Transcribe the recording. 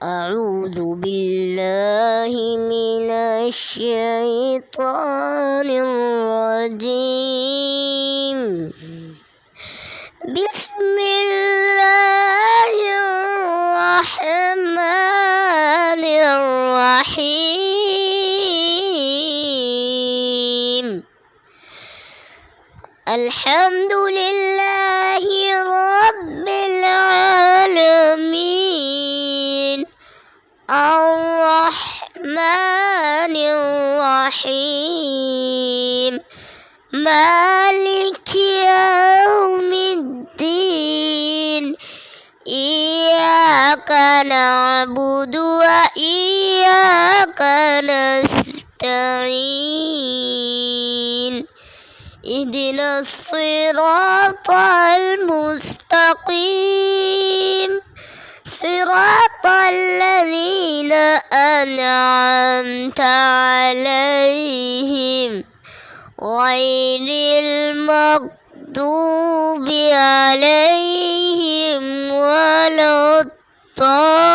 أعوذ بالله من الشيطان الرجيم. بسم الله الرحمن الرحيم. الحمد لله رب العالمين، الرحمن الرحيم، مالك يوم الدين. إياك نعبد وإياك نستعين. اهدنا الصراط المستقيم، صراط الذين أنعمت عليهم غير المغضوب عليهم ولا الضالين.